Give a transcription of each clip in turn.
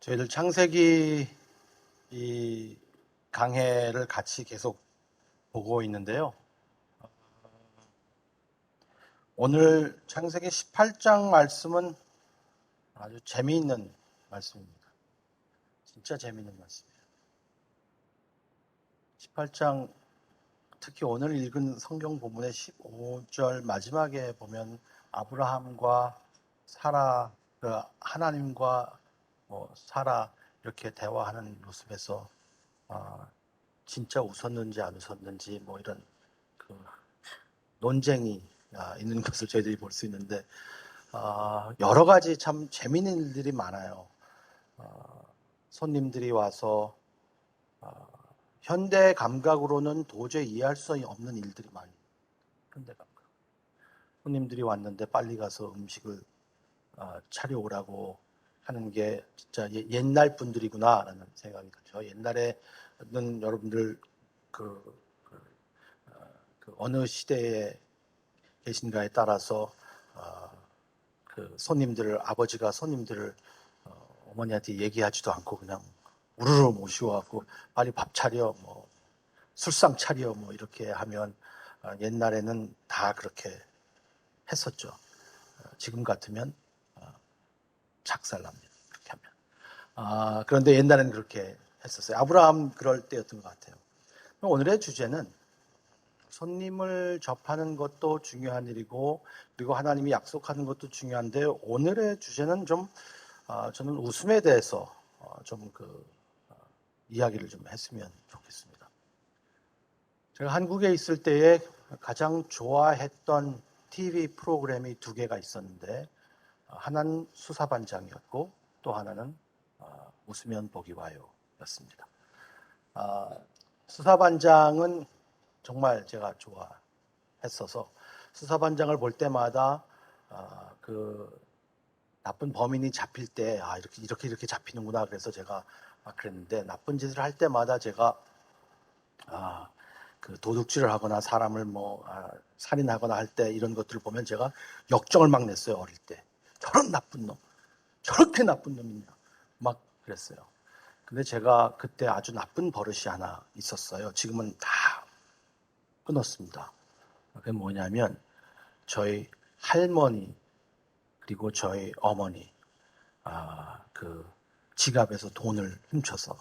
저희들 창세기 이 강해를 같이 계속 보고 있는데요. 오늘 창세기 18장 말씀은 아주 재미있는 말씀입니다. 진짜 재미있는 말씀이에요. 18장 특히 오늘 읽은 성경 본문의 15절 마지막에 보면 아브라함과 사라, 하나님과 사라 이렇게 대화하는 모습에서 진짜 웃었는지 안 웃었는지 이런 논쟁이 있는 것을 저희들이 볼 수 있는데 여러 가지 참 재미있는 일들이 많아요. 손님들이 와서 현대 감각으로는 도저히 이해할 수 없는 일들이 많이 현대 감각. 손님들이 왔는데 빨리 가서 음식을 차려오라고 하는 게 진짜 옛날 분들이구나라는 생각이 들죠. 옛날에는 여러분들 어느 시대에 계신가에 따라서 아버지가 손님들을 어머니한테 얘기하지도 않고 그냥 우르르 모셔갖고 빨리 밥 차려, 술상 차려, 이렇게 하면 옛날에는 다 그렇게 했었죠. 지금 같으면 작살납니다. 그렇게 하면. 그런데 옛날에는 그렇게 했었어요. 아브라함 그럴 때였던 것 같아요. 오늘의 주제는 손님을 접하는 것도 중요한 일이고, 그리고 하나님이 약속하는 것도 중요한데, 오늘의 주제는 저는 웃음에 대해서 이야기를 좀 했으면 좋겠습니다. 제가 한국에 있을 때에 가장 좋아했던 TV 프로그램이 두 개가 있었는데, 하나는 수사반장이었고, 또 하나는 웃으면 복이 와요 였습니다. 수사반장은 정말 제가 좋아했어서 수사반장을 볼 때마다 그 나쁜 범인이 잡힐 때 이렇게 잡히는구나 그래서 제가 그랬는데, 나쁜 짓을 할 때마다 제가 그 도둑질을 하거나 사람을 살인하거나 할 때 이런 것들을 보면 제가 역정을 막 냈어요. 어릴 때 저런 나쁜 놈, 저렇게 나쁜 놈이냐 막 그랬어요. 근데 제가 그때 아주 나쁜 버릇이 하나 있었어요. 지금은 다 끊었습니다. 그게 뭐냐면 저희 할머니 그리고 저희 어머니 그 지갑에서 돈을 훔쳐서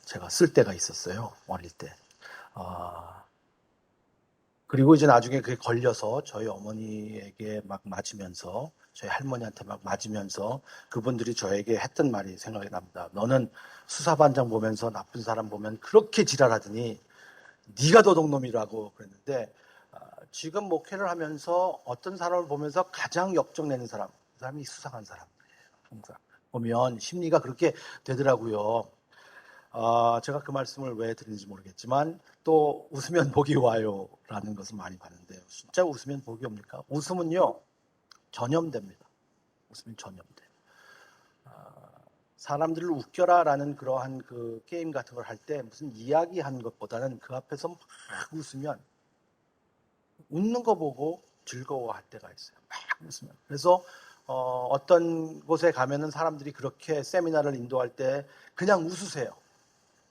제가 쓸 때가 있었어요. 어릴 때. 그리고 이제 나중에 그게 걸려서 저희 어머니에게 막 맞으면서 저희 할머니한테 막 맞으면서 그분들이 저에게 했던 말이 생각이 납니다. 너는 수사반장 보면서 나쁜 사람 보면 그렇게 지랄하더니 네가 도둑놈이라고 그랬는데, 지금 목회를 하면서 어떤 사람을 보면서 가장 역정내는 사람, 그 사람이 수상한 사람이에요. 항상 보면 심리가 그렇게 되더라고요. 제가 그 말씀을 왜 드리는지 모르겠지만 또 웃으면 복이 와요 라는 것을 많이 봤는데요. 진짜 웃으면 복이 옵니까? 웃음은요 전염됩니다. 웃으면 전염돼요. 사람들을 웃겨라 라는 그러한 그 게임 같은 걸 할 때 무슨 이야기하는 것보다는 그 앞에서 막 웃으면 웃는 거 보고 즐거워할 때가 있어요. 막 웃으면. 그래서 어떤 곳에 가면은 사람들이 그렇게 세미나를 인도할 때 그냥 웃으세요.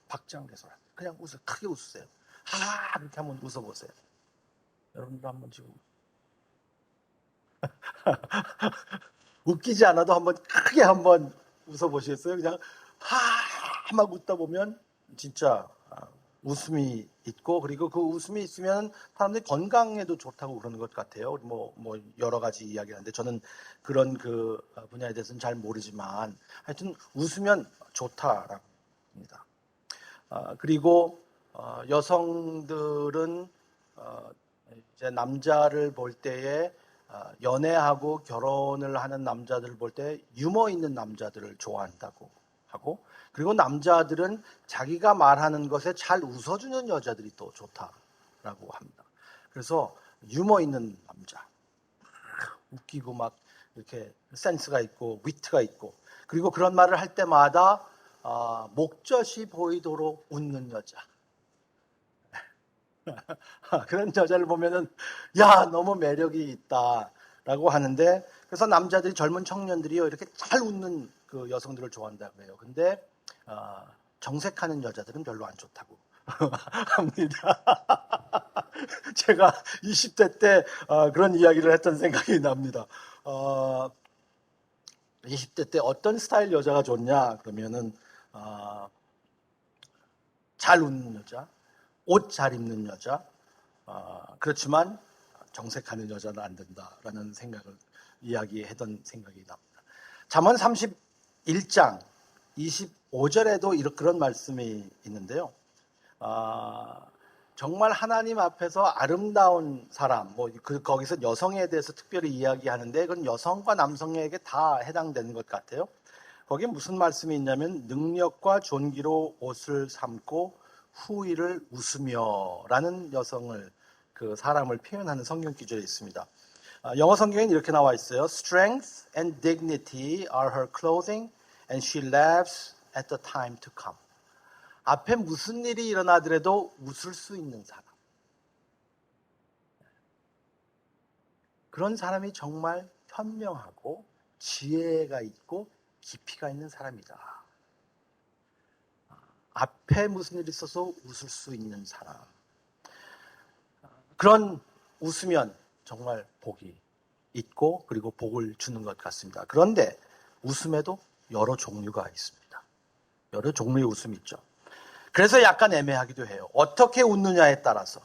박장대소라. 그냥 크게 웃으세요. 이렇게 한번 웃어보세요. 여러분도 한번 지금 웃기지 않아도 한번 크게 한번 웃어보시겠어요? 그냥 막 웃다 보면 진짜 웃음이 있고, 그리고 그 웃음이 있으면 사람들이 건강에도 좋다고 그러는 것 같아요. 여러 가지 이야기를 하는데 저는 그런 그 분야에 대해서는 잘 모르지만 하여튼 웃으면 좋다라고 합니다. 그리고 여성들은 이제 남자를 볼 때에 연애하고 결혼을 하는 남자들을 볼 때 유머 있는 남자들을 좋아한다고 하고, 그리고 남자들은 자기가 말하는 것에 잘 웃어주는 여자들이 또 좋다라고 합니다. 그래서 유머 있는 남자, 웃기고 막 이렇게 센스가 있고 위트가 있고, 그리고 그런 말을 할 때마다 목젖이 보이도록 웃는 여자. 그런 여자를 보면은 야 너무 매력이 있다라고 하는데, 그래서 남자들이 젊은 청년들이요 이렇게 잘 웃는 그 여성들을 좋아한다 그래요. 근데 정색하는 여자들은 별로 안 좋다고 합니다. 제가 20대 때 그런 이야기를 했던 생각이 납니다. 20대 때 어떤 스타일 여자가 좋냐 그러면은 잘 웃는 여자, 옷 잘 입는 여자, 그렇지만 정색하는 여자는 안 된다라는 생각을 이야기했던 생각이 납니다. 잠언 31장 25절에도 그런 말씀이 있는데요. 정말 하나님 앞에서 아름다운 사람, 거기서 여성에 대해서 특별히 이야기하는데 그건 여성과 남성에게 다 해당되는 것 같아요. 거기에 무슨 말씀이 있냐면 능력과 존귀로 옷을 삼고 후의를 웃으며 라는 여성을 그 사람을 표현하는 성경 구절이 있습니다. 영어 성경에는 이렇게 나와 있어요. Strength and dignity are her clothing and she laughs at the time to come. 앞에 무슨 일이 일어나더라도 웃을 수 있는 사람. 그런 사람이 정말 현명하고 지혜가 있고 깊이가 있는 사람이다. 앞에 무슨 일이 있어서 웃을 수 있는 사람. 그런 웃으면 정말 복이 있고 그리고 복을 주는 것 같습니다. 그런데 웃음에도 여러 종류가 있습니다. 여러 종류의 웃음이 있죠. 그래서 약간 애매하기도 해요. 어떻게 웃느냐에 따라서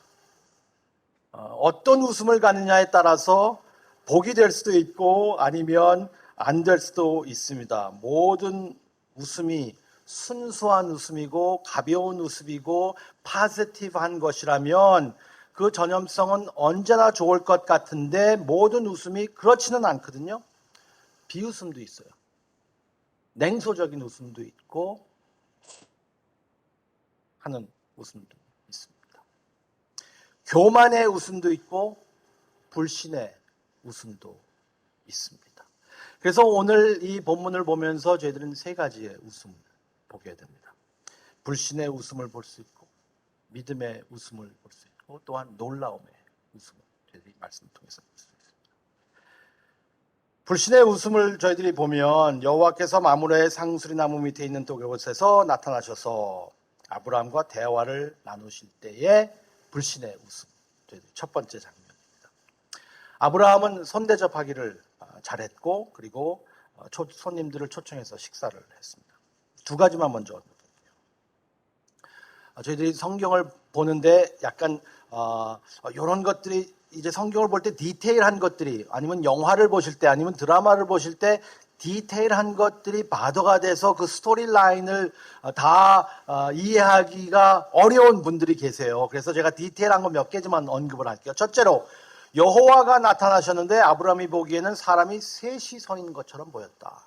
어떤 웃음을 가느냐에 따라서 복이 될 수도 있고 아니면 안 될 수도 있습니다. 모든 웃음이 순수한 웃음이고 가벼운 웃음이고 파지티브한 것이라면 그 전염성은 언제나 좋을 것 같은데 모든 웃음이 그렇지는 않거든요. 비웃음도 있어요. 냉소적인 웃음도 있고 하는 웃음도 있습니다. 교만의 웃음도 있고 불신의 웃음도 있습니다. 그래서 오늘 이 본문을 보면서 저희들은 세 가지의 웃음을 보게 됩니다. 불신의 웃음을 볼 수 있고 믿음의 웃음을 볼 수 있고 또한 놀라움의 웃음을 저희들이 말씀을 통해서 볼 수 있습니다. 불신의 웃음을 저희들이 보면 여호와께서 마므레의 상수리 나무 밑에 있는 그곳에서 나타나셔서 아브라함과 대화를 나누실 때의 불신의 웃음, 저희들이 첫 번째 장면입니다. 아브라함은 손대접하기를 잘했고 그리고 손님들을 초청해서 식사를 했습니다. 두 가지만 먼저 볼게요. 저희들이 성경을 보는데 약간 이런 것들이 이제 성경을 볼 때 디테일한 것들이 아니면 영화를 보실 때 아니면 드라마를 보실 때 디테일한 것들이 바더가 돼서 그 스토리 라인을 다 이해하기가 어려운 분들이 계세요. 그래서 제가 디테일한 거 몇 개지만 언급을 할게요. 첫째로 여호와가 나타나셨는데 아브라함이 보기에는 사람이 셋이 서 있는 것처럼 보였다.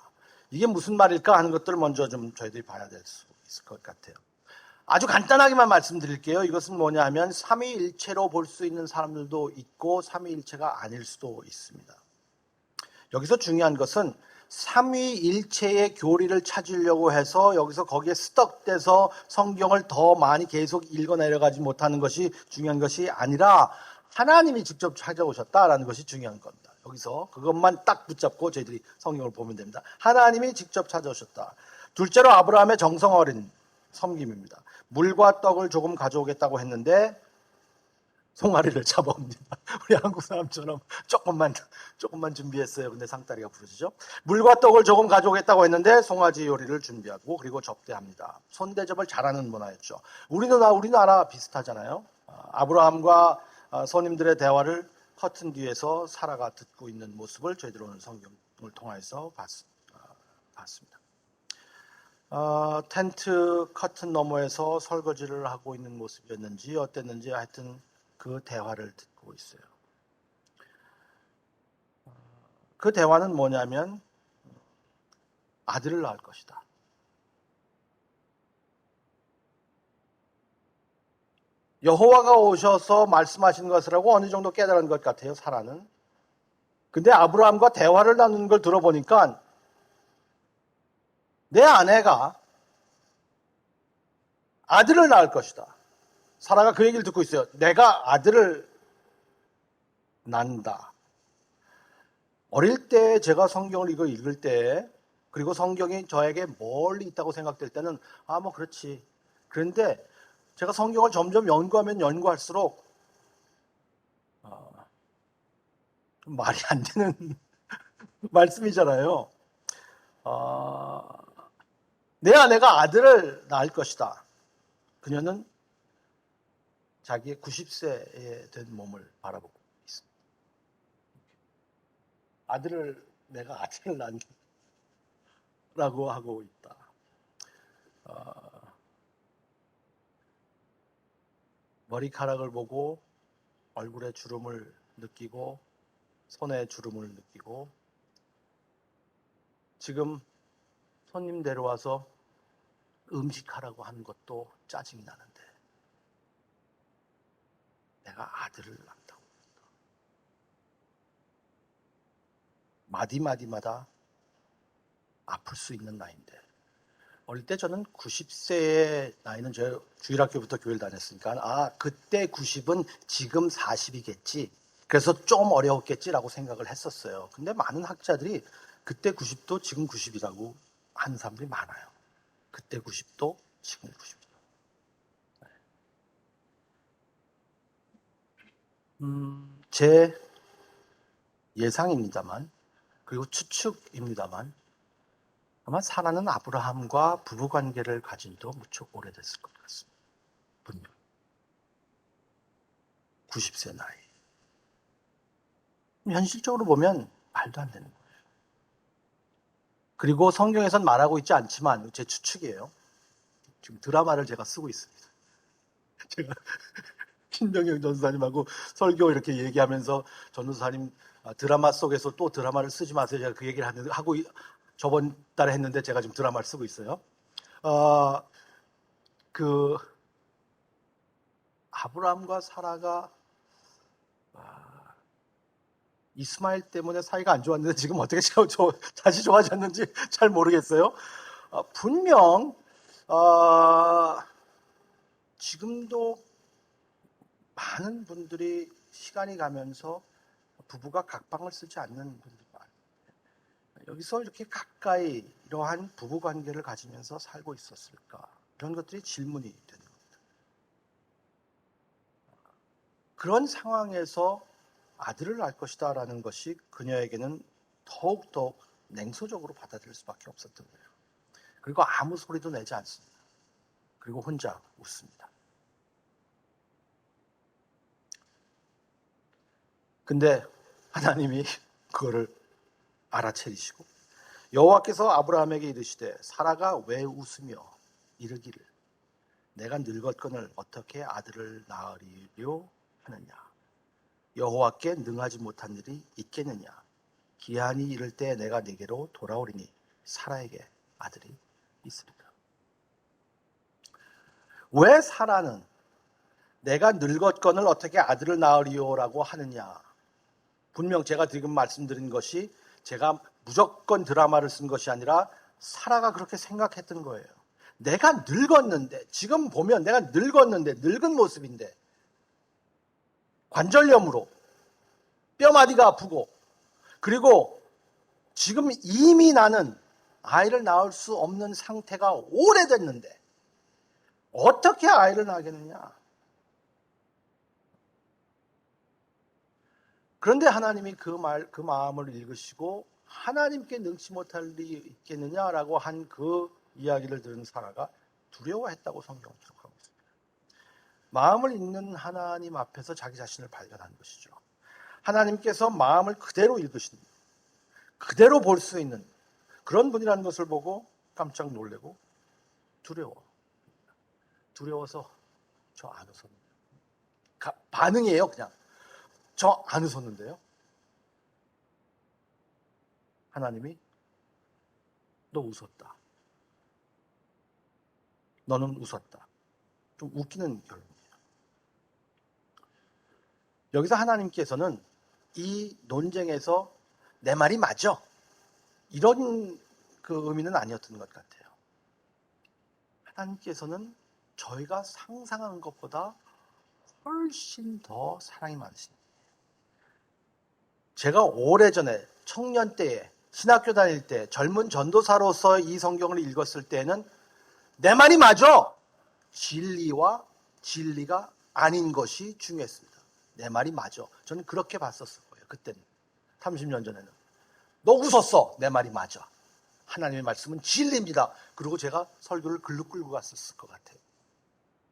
이게 무슨 말일까 하는 것들을 먼저 좀 저희들이 봐야 될 수 있을 것 같아요. 아주 간단하게만 말씀드릴게요. 이것은 뭐냐면 삼위일체로 볼 수 있는 사람들도 있고 삼위일체가 아닐 수도 있습니다. 여기서 중요한 것은 삼위일체의 교리를 찾으려고 해서 여기서 거기에 스떡돼서 성경을 더 많이 계속 읽어내려가지 못하는 것이 중요한 것이 아니라 하나님이 직접 찾아오셨다라는 것이 중요한 겁니다. 여기서 그것만 딱 붙잡고 저희들이 성경을 보면 됩니다. 하나님이 직접 찾아오셨다. 둘째로 아브라함의 정성 어린 섬김입니다. 물과 떡을 조금 가져오겠다고 했는데 송아리를 잡아옵니다. 우리 한국 사람처럼 조금만 준비했어요. 근데 상다리가 부러지죠. 물과 떡을 조금 가져오겠다고 했는데 송아지 요리를 준비하고 그리고 접대합니다. 손대접을 잘하는 문화였죠. 우리나라 비슷하잖아요. 아브라함과 손님들의 대화를 커튼 뒤에서 사라가 듣고 있는 모습을 저희들 오늘 성경을 통해서 봤습니다. 텐트 커튼 너머에서 설거지를 하고 있는 모습이었는지 어땠는지 하여튼 그 대화를 듣고 있어요. 그 대화는 뭐냐면 아들을 낳을 것이다. 여호와가 오셔서 말씀하신 것이라고 어느 정도 깨달은 것 같아요, 사라는. 근데 아브라함과 대화를 나누는 걸 들어보니까 내 아내가 아들을 낳을 것이다. 사라가 그 얘기를 듣고 있어요. 내가 아들을 낳는다. 어릴 때 제가 성경을 이거 읽을 때, 그리고 성경이 저에게 멀리 있다고 생각될 때는 뭐 그렇지. 그런데 제가 성경을 점점 연구하면 연구할수록 말이 안 되는 말씀이잖아요. 내 아내가 아들을 낳을 것이다. 그녀는 자기의 90세에 된 몸을 바라보고 있습니다. 내가 아들을 낳는다고 하고 있다. 머리카락을 보고 얼굴에 주름을 느끼고 손에 주름을 느끼고, 지금 손님 데려와서 음식하라고 하는 것도 짜증이 나는데 내가 아들을 낳았다고. 마디마디마다 아플 수 있는 나이인데, 어릴 때 저는 90세의 나이는 저 주일학교부터 교회를 다녔으니까 그때 90은 지금 40이겠지. 그래서 좀 어려웠겠지라고 생각을 했었어요. 근데 많은 학자들이 그때 90도 지금 90이라고 하는 사람들이 많아요. 그때 90도 지금 90도. 제 예상입니다만, 그리고 추측입니다만, 아마 사라는 아브라함과 부부관계를 가진 지도 무척 오래됐을 것 같습니다. 분명 90세 나이. 현실적으로 보면 말도 안 되는 거예요. 그리고 성경에선 말하고 있지 않지만 제 추측이에요. 지금 드라마를 제가 쓰고 있습니다. 제가 신병영 전도사님하고 설교 이렇게 얘기하면서 전도사님 드라마 속에서 또 드라마를 쓰지 마세요. 제가 그 얘기를 하고 저번 달에 했는데 제가 지금 드라마를 쓰고 있어요. 그 아브라함과 사라가 이스마엘 때문에 사이가 안 좋았는데 지금 어떻게 다시 좋아졌는지 잘 모르겠어요. 분명 지금도 많은 분들이 시간이 가면서 부부가 각방을 쓰지 않는 분들이 많아요. 여기서 이렇게 가까이 이러한 부부 관계를 가지면서 살고 있었을까? 이런 것들이 질문이 되는 겁니다. 그런 상황에서 아들을 낳을 것이다 라는 것이 그녀에게는 더욱더 냉소적으로 받아들일 수밖에 없었던 거예요. 그리고 아무 소리도 내지 않습니다. 그리고 혼자 웃습니다. 근데 하나님이 그거를 알아채리시고 여호와께서 아브라함에게 이르시되 사라가 왜 웃으며 이르기를 내가 늙었거늘 어떻게 아들을 낳으리요 하느냐. 여호와께 능하지 못한 일이 있겠느냐. 기한이 이를 때 내가 네게로 돌아오리니 사라에게 아들이 있으리라. 왜 사라는 내가 늙었거늘 어떻게 아들을 낳으리요라고 하느냐. 분명 제가 지금 말씀드린 것이 제가 무조건 드라마를 쓴 것이 아니라 사라가 그렇게 생각했던 거예요. 내가 늙었는데, 지금 보면 내가 늙었는데, 늙은 모습인데, 관절염으로 뼈마디가 아프고, 그리고 지금 이미 나는 아이를 낳을 수 없는 상태가 오래됐는데 어떻게 아이를 낳겠느냐. 그런데 하나님이 그 마음을 읽으시고 하나님께 능치 못할 일이 있겠느냐라고 한 그 이야기를 들은 사라가 두려워했다고 성경은 기록하고 있습니다. 마음을 읽는 하나님 앞에서 자기 자신을 발견한 것이죠. 하나님께서 마음을 그대로 읽으신, 그대로 볼 수 있는 그런 분이라는 것을 보고 깜짝 놀래고 두려워서 저 안 웃었는데. 반응이에요, 그냥. 저 안 웃었는데요. 하나님이 너 웃었다. 너는 웃었다. 좀 웃기는 결론이에요. 여기서 하나님께서는 이 논쟁에서 내 말이 맞아. 이런 그 의미는 아니었던 것 같아요. 하나님께서는 저희가 상상하는 것보다 훨씬 더 사랑이 많으신, 제가 오래전에 청년 때에 신학교 다닐 때 젊은 전도사로서 이 성경을 읽었을 때는 내 말이 맞아. 진리와 진리가 아닌 것이 중요했습니다. 내 말이 맞아. 저는 그렇게 봤었을 거예요. 그때는. 30년 전에는. 너 웃었어. 내 말이 맞아. 하나님의 말씀은 진리입니다. 그리고 제가 설교를 글로 끌고 갔었을 것 같아요.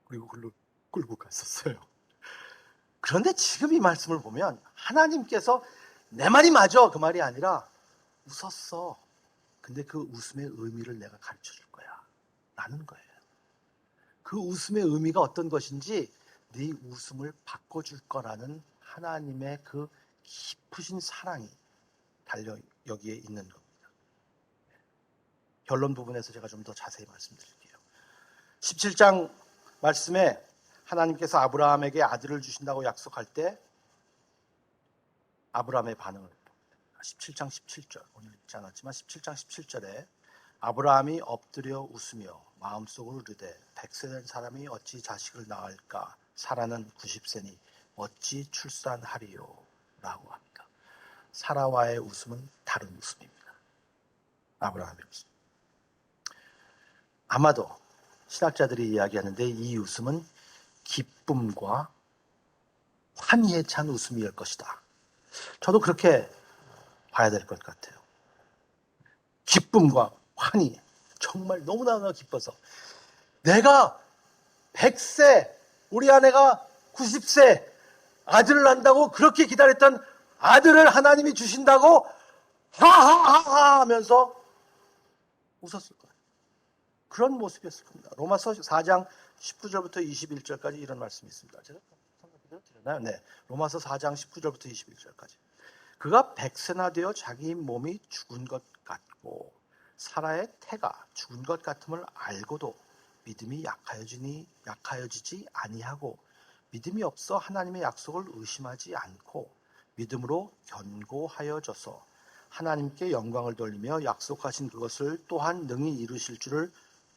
그리고 글로 끌고 갔었어요. 그런데 지금 이 말씀을 보면 하나님께서 내 말이 맞아. 그 말이 아니라 웃었어. 근데 그 웃음의 의미를 내가 가르쳐 줄 거야. 라는 거예요. 그 웃음의 의미가 어떤 것인지 네 웃음을 바꿔줄 거라는 하나님의 그 깊으신 사랑이 달려 여기에 있는 겁니다. 결론 부분에서 제가 좀 더 자세히 말씀드릴게요. 17장 말씀에 하나님께서 아브라함에게 아들을 주신다고 약속할 때 아브라함의 반응을 17장 17절 오늘 읽지 않았지만 17장 17절에 아브라함이 엎드려 웃으며 마음속으로 이르되 100세 된 사람이 어찌 자식을 낳을까 사라는 90세니 어찌 출산하리요 라고 합니다. 사라와의 웃음은 다른 웃음입니다. 아브라함의 웃음. 아마도 신학자들이 이야기하는데 이 웃음은 기쁨과 환희에 찬 웃음일 것이다. 저도 그렇게 봐야 될 것 같아요. 기쁨과 환희. 정말 너무나 기뻐서 내가 100세, 우리 아내가 90세 아들을 낳는다고 그렇게 기다렸던 아들을 하나님이 주신다고 하하하하 하면서 웃었을 거예요. 그런 모습이었을 겁니다. 로마서 4장 19절부터 21절까지 이런 말씀이 있습니다. 제가 드렸나요? 네. 로마서 4장 19절부터 21절까지. 그가 100세나 되어 자기 몸이 죽은 것 같고 사라의 태가 죽은 것 같음을 알고도 믿음이 약하여지지 아니하고 믿음이 없어 하나님의 약속을 의심하지 않고 믿음으로 견고하여져서 하나님께 영광을 돌리며 약속하신 그것을 또한 능히 이루실 줄을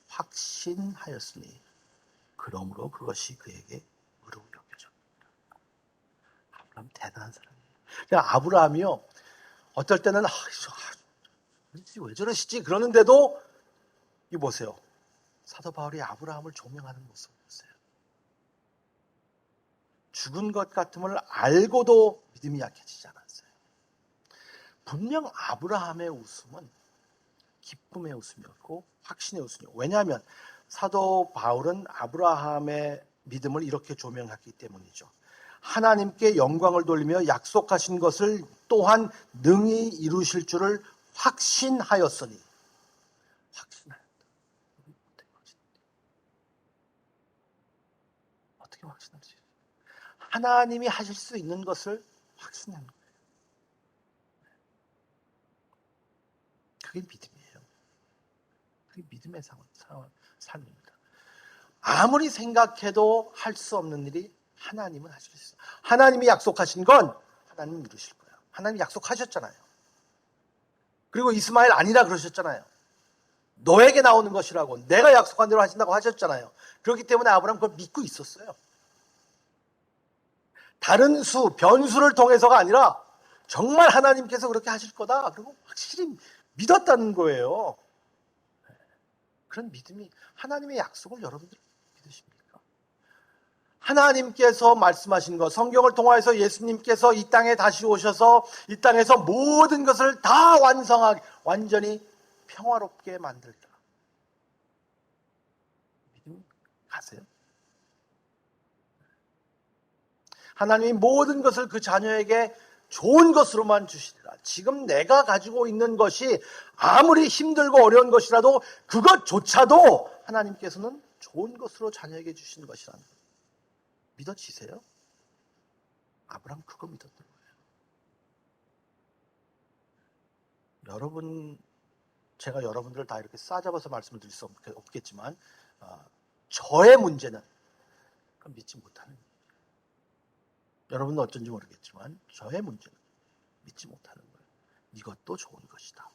확신하였으니 그러므로 그것이 그에게 의로운 여겨졌습니다. 아브라함 대단한 사람이에요. 아브라함이요 어떨 때는 왜 저러시지 그러는데도 이 보세요. 사도 바울이 아브라함을 조명하는 모습이었어요. 죽은 것 같음을 알고도 믿음이 약해지지 않았어요. 분명 아브라함의 웃음은 기쁨의 웃음이었고 확신의 웃음이었고 왜냐하면 사도 바울은 아브라함의 믿음을 이렇게 조명했기 때문이죠. 하나님께 영광을 돌리며 약속하신 것을 또한 능히 이루실 줄을 확신하였으니 확신하였다. 어떻게 확신할 수 있어요? 하나님이 하실 수 있는 것을 확신하는 거예요. 그게 믿음이에요. 그게 믿음의 삶입니다. 아무리 생각해도 할 수 없는 일이 하나님은 하실 수 있어요. 하나님이 약속하신 건 하나님이 이루실 거예요. 하나님이 약속하셨잖아요. 그리고 이스마엘 아니라 그러셨잖아요. 너에게 나오는 것이라고 내가 약속한 대로 하신다고 하셨잖아요. 그렇기 때문에 아브라함 그걸 믿고 있었어요. 다른 변수를 통해서가 아니라 정말 하나님께서 그렇게 하실 거다. 그리고 확실히 믿었다는 거예요. 그런 믿음이 하나님의 약속을 여러분들 믿으십니까? 하나님께서 말씀하신 것, 성경을 통하여서 예수님께서 이 땅에 다시 오셔서 이 땅에서 모든 것을 다 완성하게, 완전히 평화롭게 만들다. 믿음 가세요? 하나님이 모든 것을 그 자녀에게 좋은 것으로만 주시리라. 지금 내가 가지고 있는 것이 아무리 힘들고 어려운 것이라도 그것조차도 하나님께서는 좋은 것으로 자녀에게 주시는 것이라는 거예요. 믿어지세요? 아브라함 그거 믿었던 거예요. 제가 여러분들을 다 이렇게 싸잡아서 말씀을 드릴 수 없겠지만 저의 문제는 그건 믿지 못하는 거예요. 여러분은 어쩐지 모르겠지만 저의 문제는 믿지 못하는 거예요. 이것도 좋은 것이다.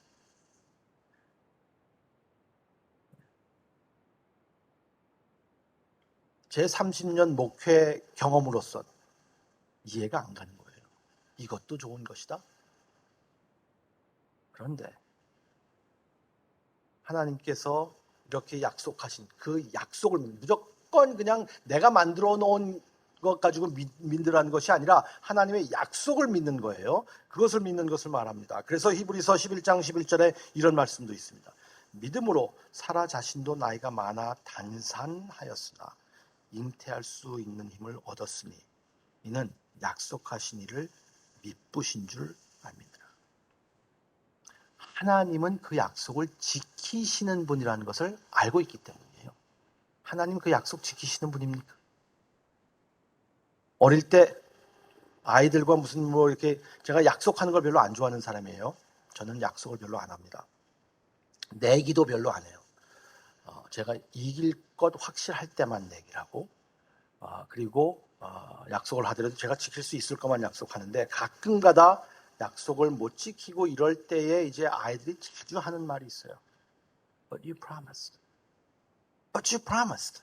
제 30년 목회 경험으로서 이해가 안 가는 거예요. 이것도 좋은 것이다? 그런데 하나님께서 이렇게 약속하신 그 약속을 무조건 그냥 내가 만들어 놓은 것 가지고 믿으라는 것이 아니라 하나님의 약속을 믿는 거예요. 그것을 믿는 것을 말합니다. 그래서 히브리서 11장 11절에 이런 말씀도 있습니다. 믿음으로 사라 자신도 나이가 많아 단산하였으나 잉태할 수 있는 힘을 얻었으니 이는 약속하신 이를 미쁘신 줄 압니다. 하나님은 그 약속을 지키시는 분이라는 것을 알고 있기 때문이에요. 하나님 그 약속 지키시는 분입니까? 어릴 때 아이들과 무슨 이렇게 제가 약속하는 걸 별로 안 좋아하는 사람이에요. 저는 약속을 별로 안 합니다. 내기도 별로 안 해요. 제가 이길 것 확실할 때만 내기를 하고 그리고 약속을 하더라도 제가 지킬 수 있을 것만 약속하는데 가끔가다 약속을 못 지키고 이럴 때에 이제 아이들이 자주 하는 말이 있어요. But you promised. But you promised.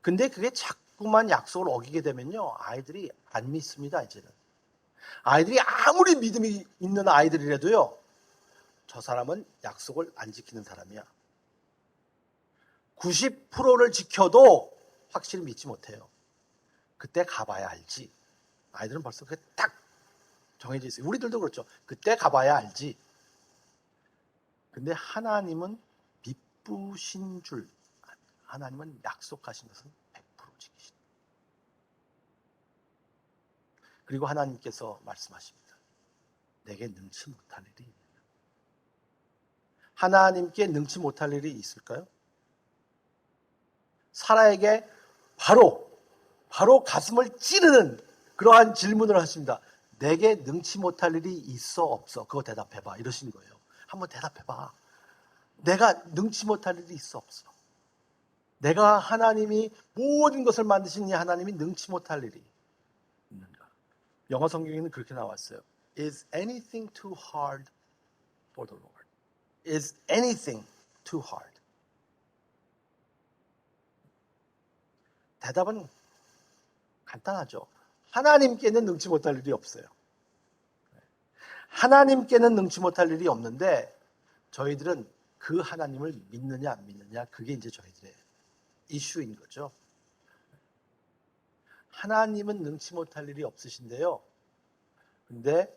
근데 그게 자꾸만 약속을 어기게 되면요. 아이들이 안 믿습니다, 이제는. 아이들이 아무리 믿음이 있는 아이들이라도요. 저 사람은 약속을 안 지키는 사람이야. 90%를 지켜도 확실히 믿지 못해요. 그때 가봐야 알지. 아이들은 벌써 그게 딱 정해져 있어요. 우리들도 그렇죠. 그때 가봐야 알지. 근데 하나님은 미쁘신 줄, 하나님은 약속하신 것은 100% 지키신다. 그리고 하나님께서 말씀하십니다. 내게 능치 못할 일이 있느냐. 하나님께 능치 못할 일이 있을까요? 사라에게 바로 가슴을 찌르는 그러한 질문을 하십니다. 내게 능치 못할 일이 있어 없어? 그거 대답해봐. 이러신 거예요. 한번 대답해봐. 내가 능치 못할 일이 있어 없어? 내가 하나님이 모든 것을 만드신 이 하나님이 능치 못할 일이 있는가? 영어 성경에는 그렇게 나왔어요. Is anything too hard for the Lord? Is anything too hard? 대답은 간단하죠. 하나님께는 능치 못할 일이 없어요. 하나님께는 능치 못할 일이 없는데 저희들은 그 하나님을 믿느냐 안 믿느냐 그게 이제 저희들의 이슈인 거죠. 하나님은 능치 못할 일이 없으신데요. 근데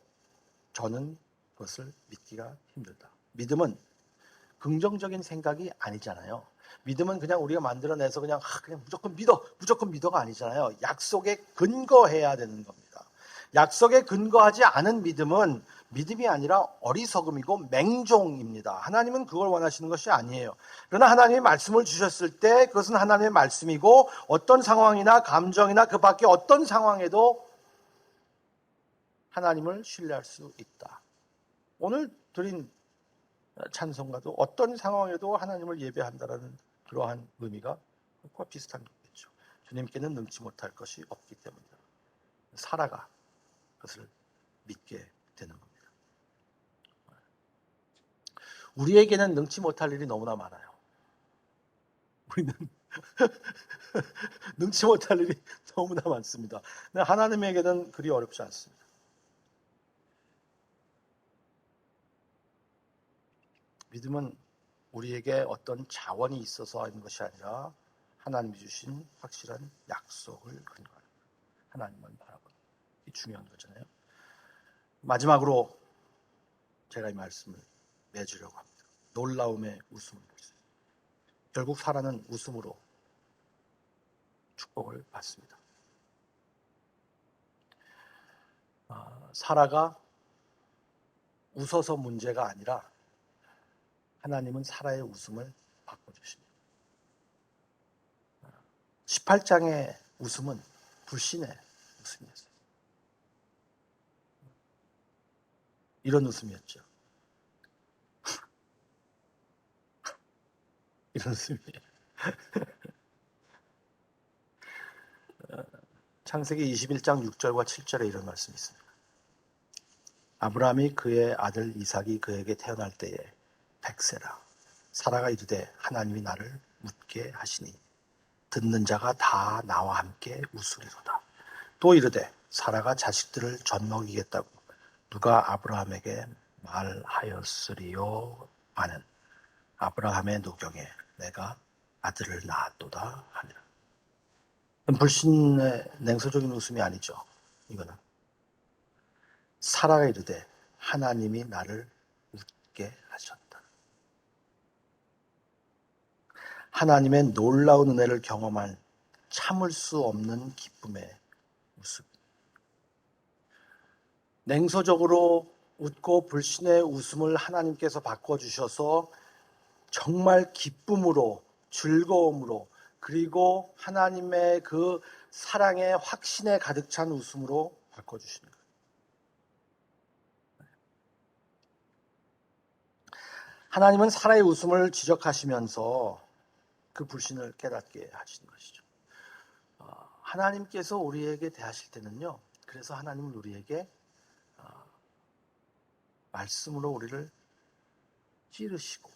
저는 그것을 믿기가 힘들다. 믿음은 긍정적인 생각이 아니잖아요. 믿음은 그냥 우리가 만들어내서 그냥 무조건 믿어가 아니잖아요. 약속에 근거해야 되는 겁니다. 약속에 근거하지 않은 믿음은 믿음이 아니라 어리석음이고 맹종입니다. 하나님은 그걸 원하시는 것이 아니에요. 그러나 하나님이 말씀을 주셨을 때 그것은 하나님의 말씀이고 어떤 상황이나 감정이나 그 밖에 어떤 상황에도 하나님을 신뢰할 수 있다. 오늘 드린 찬송가도 어떤 상황에도 하나님을 예배한다라는 그러한 의미가 그것과 비슷한 거겠죠. 주님께는 능치 못할 것이 없기 때문이다. 사라가 그것을 믿게 되는 겁니다. 우리에게는 능치 못할 일이 너무나 많아요. 우리는 능치 못할 일이 너무나 많습니다. 근데 하나님에게는 그리 어렵지 않습니다. 믿음은 우리에게 어떤 자원이 있어서 하는 것이 아니라 하나님이 주신 확실한 약속을 근거합니다. 하나님만 바라보는 이 중요한 거잖아요. 마지막으로 제가 이 말씀을 맺으려고 합니다. 놀라움의 웃음을 볼 수 있습니다. 결국 사라는 웃음으로 축복을 받습니다. 사라가 웃어서 문제가 아니라 하나님은 사라의 웃음을 바꿔주십니다. 18장의 웃음은 불신의 웃음이었어요. 이런 웃음이었죠. 이런 웃음이에요. 창세기 21장 6절과 7절에 이런 말씀이 있습니다. 아브라함이 그의 아들 이삭이 그에게 태어날 때에 100세라. 사라가 이르되 하나님이 나를 웃게 하시니 듣는 자가 다 나와 함께 웃으리로다. 또 이르되 사라가 자식들을 젖먹이겠다고 누가 아브라함에게 말하였으리요 하는 아브라함의 노경에 내가 아들을 낳았도다 하니라. 불신의 냉소적인 웃음이 아니죠. 이거는 사라가 이르되 하나님이 나를 웃게 하셨다. 하나님의 놀라운 은혜를 경험한 참을 수 없는 기쁨의 웃음. 냉소적으로 웃고 불신의 웃음을 하나님께서 바꿔주셔서 정말 기쁨으로, 즐거움으로, 그리고 하나님의 그 사랑의 확신에 가득 찬 웃음으로 바꿔주시는 거예요. 하나님은 사라의 웃음을 지적하시면서 그 불신을 깨닫게 하시는 것이죠. 하나님께서 우리에게 대하실 때는요, 그래서 하나님은 우리에게 말씀으로 우리를 찌르시고,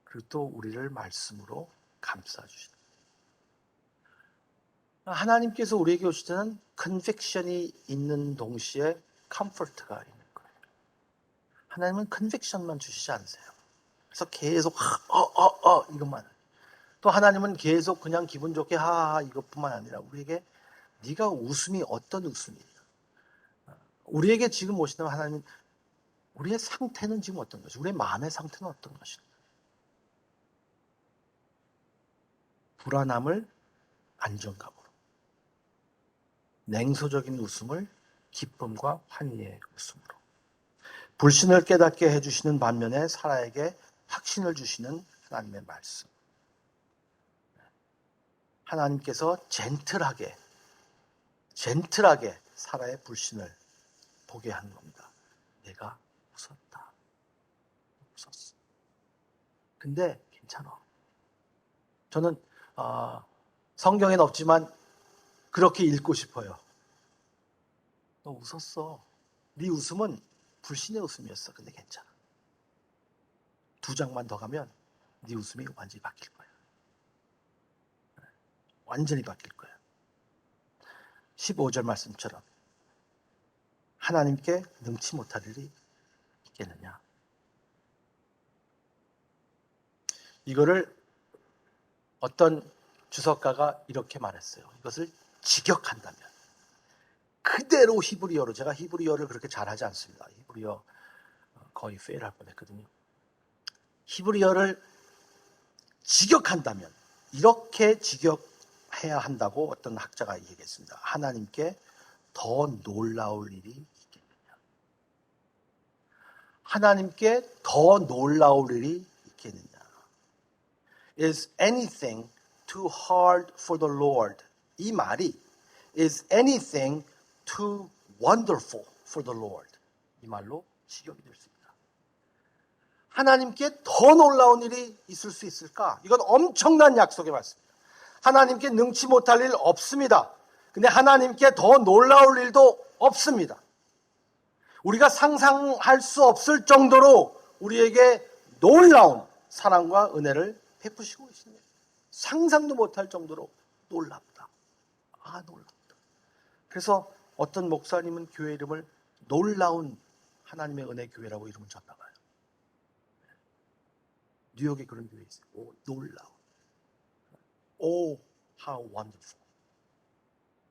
그리고 또 우리를 말씀으로 감싸주시는 거예요. 하나님께서 우리에게 오실 때는 컨빅션이 있는 동시에 컴포트가 있는 거예요. 하나님은 컨빅션만 주시지 않으세요. 그래서 계속 이것만. 또 하나님은 계속 그냥 기분 좋게 하하 이것뿐만 아니라 우리에게 네가 웃음이 어떤 웃음이냐. 우리에게 지금 오시는 하나님은 우리의 상태는 지금 어떤 것이, 우리의 마음의 상태는 어떤 것인가. 불안함을 안정감으로, 냉소적인 웃음을 기쁨과 환희의 웃음으로, 불신을 깨닫게 해주시는 반면에 사라에게 확신을 주시는 하나님의 말씀. 하나님께서 젠틀하게 사라의 불신을 보게 하는 겁니다. 내가 웃었다. 웃었어. 근데 괜찮아. 저는 성경엔 없지만 그렇게 읽고 싶어요. 너 웃었어. 네 웃음은 불신의 웃음이었어. 근데 괜찮아. 2장만 더 가면 네 웃음이 완전히 바뀔 거야. 완전히 바뀔 거야. 15절 말씀처럼 하나님께 능치 못할 일이 있겠느냐. 이거를 어떤 주석가가 이렇게 말했어요. 이것을 직역한다면 그대로 히브리어로, 제가 히브리어를 그렇게 잘하지 않습니다. 히브리어 거의 페일할 뻔했거든요. 히브리어를 직역한다면 이렇게 직역해야 한다고 어떤 학자가 얘기했습니다. 하나님께 더 놀라울 일이 있겠느냐. 하나님께 더 놀라울 일이 있겠느냐. Is anything too hard for the Lord? 이 말이 Is anything too wonderful for the Lord? 이 말로 직역이 될 수 있다. 하나님께 더 놀라운 일이 있을 수 있을까? 이건 엄청난 약속의 말씀입니다. 하나님께 능치 못할 일 없습니다. 근데 하나님께 더 놀라울 일도 없습니다. 우리가 상상할 수 없을 정도로 우리에게 놀라운 사랑과 은혜를 베푸시고 계시는 거예요. 상상도 못할 정도로 놀랍다. 놀랍다. 그래서 어떤 목사님은 교회 이름을 놀라운 하나님의 은혜 교회라고 이름을 줬나 봐요. 뉴욕에 그런 교회 있어요. 놀라운. how wonderful.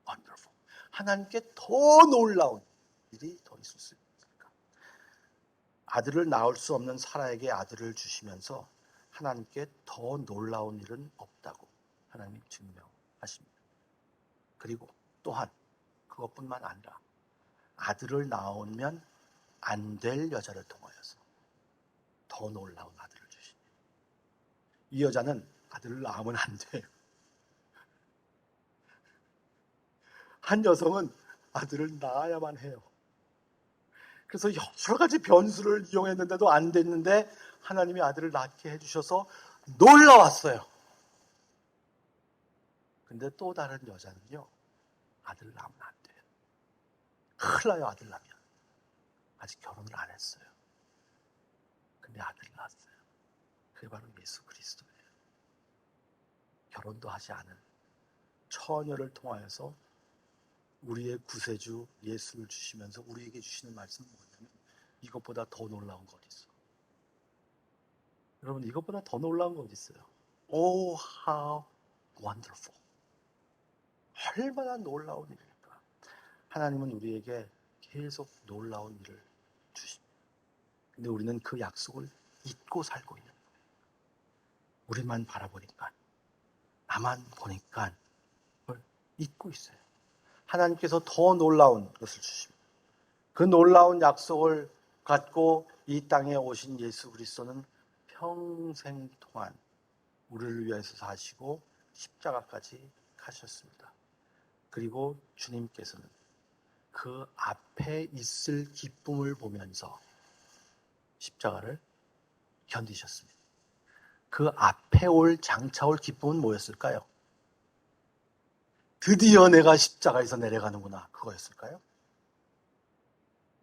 wonderful. 하나님께 더 놀라운 일이 더 있을 수 있을까? 아들을 낳을 수 없는 사라에게 아들을 주시면서 하나님께 더 놀라운 일은 없다고 하나님이 증명하십니다. 그리고 또한 그것뿐만 아니라 아들을 낳으면 안 될 여자를 통하여서 더 놀라운 아들을 주십니다. 이 여자는 아들을 낳으면 안 돼요. 한 여성은 아들을 낳아야만 해요. 그래서 여러 가지 변수를 이용했는데도 안 됐는데 하나님이 아들을 낳게 해주셔서 놀라웠어요. 근데 또 다른 여자는요, 아들을 낳으면 안 돼요. 큰일 나요, 아들 낳으면. 아직 결혼을 안 했어요. 근데 아들을 낳았어요. 그게 바로 예수 그리스도예요. 결혼도 하지 않은 처녀를 통하여서 우리의 구세주 예수를 주시면서 우리에게 주시는 말씀은 뭐냐면 이것보다 더 놀라운 거 어디 있어? 여러분, 이것보다 더 놀라운 거 어디 있어요? Oh, how wonderful. 얼마나 놀라운 일일까? 하나님은 우리에게 계속 놀라운 일을 주십니다. 근데 우리는 그 약속을 잊고 살고 있는 거예요. 우리만 바라보니까, 나만 보니까 그걸 잊고 있어요. 하나님께서 더 놀라운 것을 주십니다. 그 놀라운 약속을 갖고 이 땅에 오신 예수 그리스도는 평생 동안 우리를 위해서 사시고 십자가까지 가셨습니다. 그리고 주님께서는 그 앞에 있을 기쁨을 보면서 십자가를 견디셨습니다. 그 앞에 장차올 기쁨은 뭐였을까요? 드디어 내가 십자가에서 내려가는구나, 그거였을까요?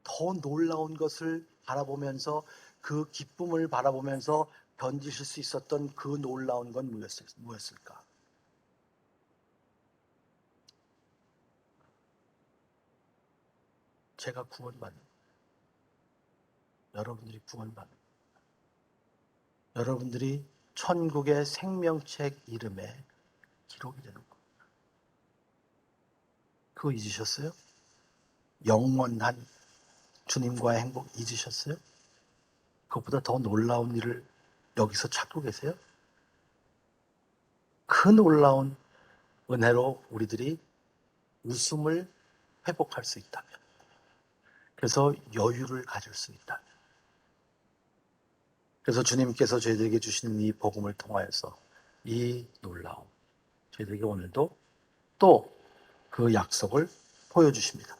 더 놀라운 것을 바라보면서, 그 기쁨을 바라보면서 견디실 수 있었던 그 놀라운 건 무엇일까? 제가 구원받는, 여러분들이 구원받는, 여러분들이 천국의 생명책 이름에 기록이 되는 겁니다. 그거 잊으셨어요? 영원한 주님과의 행복 잊으셨어요? 그것보다 더 놀라운 일을 여기서 찾고 계세요? 그 놀라운 은혜로 우리들이 웃음을 회복할 수 있다면, 그래서 여유를 가질 수 있다면, 그래서 주님께서 저희들에게 주시는 이 복음을 통하여서 이 놀라움, 저희들에게 오늘도 또 그 약속을 보여주십니다.